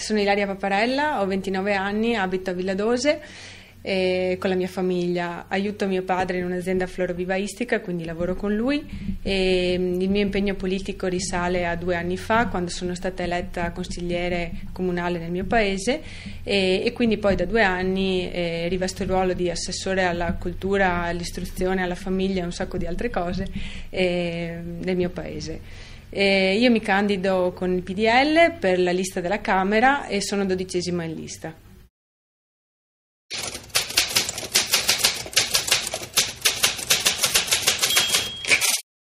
Sono Ilaria Paparella, ho 29 anni, abito a Villadose con la mia famiglia. Aiuto mio padre in un'azienda florovivaistica, quindi lavoro con lui, e il mio impegno politico risale a 2 anni fa, quando sono stata eletta consigliere comunale nel mio paese, e quindi poi da 2 anni rivesto il ruolo di assessore alla cultura, all'istruzione, alla famiglia e un sacco di altre cose nel mio paese. Io mi candido con il PDL per la lista della Camera e sono 12ª in lista.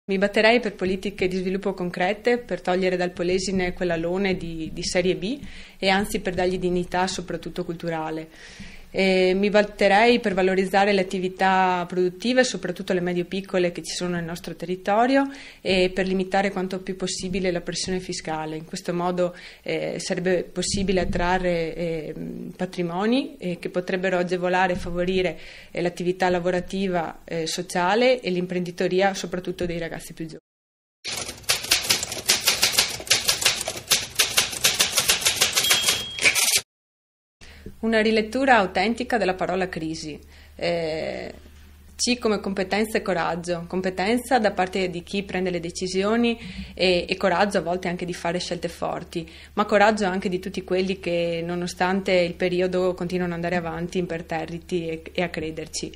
Mi batterei per politiche di sviluppo concrete, per togliere dal Polesine quell'alone di serie B e anzi per dargli dignità soprattutto culturale. Mi batterei per valorizzare le attività produttive, soprattutto le medio-piccole che ci sono nel nostro territorio, e per limitare quanto più possibile la pressione fiscale. In questo modo sarebbe possibile attrarre patrimoni che potrebbero agevolare e favorire l'attività lavorativa, sociale e l'imprenditoria, soprattutto dei ragazzi più giovani. Una rilettura autentica della parola crisi. C come competenza e coraggio. Competenza da parte di chi prende le decisioni e coraggio a volte anche di fare scelte forti, ma coraggio anche di tutti quelli che nonostante il periodo continuano ad andare avanti imperterriti e a crederci.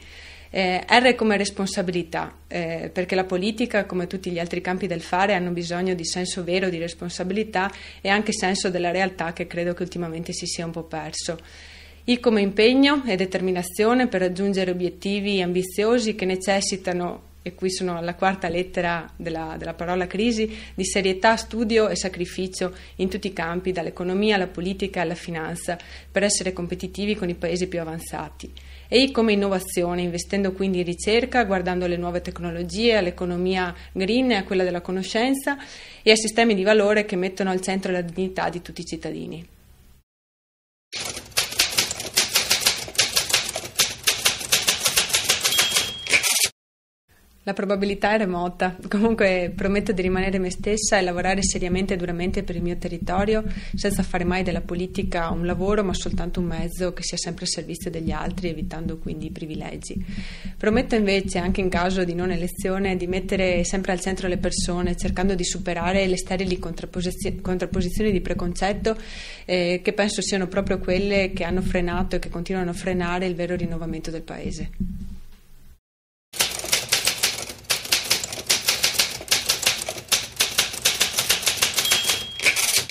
R come responsabilità, perché la politica, come tutti gli altri campi del fare, hanno bisogno di senso vero di responsabilità e anche senso della realtà, che credo che ultimamente si sia un po' perso. I come impegno e determinazione per raggiungere obiettivi ambiziosi che necessitano, e qui sono alla 4ª lettera della parola crisi, di serietà, studio e sacrificio in tutti i campi, dall'economia alla politica alla finanza, per essere competitivi con i paesi più avanzati. E I come innovazione, investendo quindi in ricerca, guardando alle nuove tecnologie, all'economia green e a quella della conoscenza e a sistemi di valore che mettono al centro la dignità di tutti i cittadini. La probabilità è remota, comunque prometto di rimanere me stessa e lavorare seriamente e duramente per il mio territorio, senza fare mai della politica un lavoro ma soltanto un mezzo che sia sempre a servizio degli altri, evitando quindi i privilegi. Prometto invece, anche in caso di non elezione, di mettere sempre al centro le persone, cercando di superare le sterili contrapposizioni di preconcetto che penso siano proprio quelle che hanno frenato e che continuano a frenare il vero rinnovamento del Paese.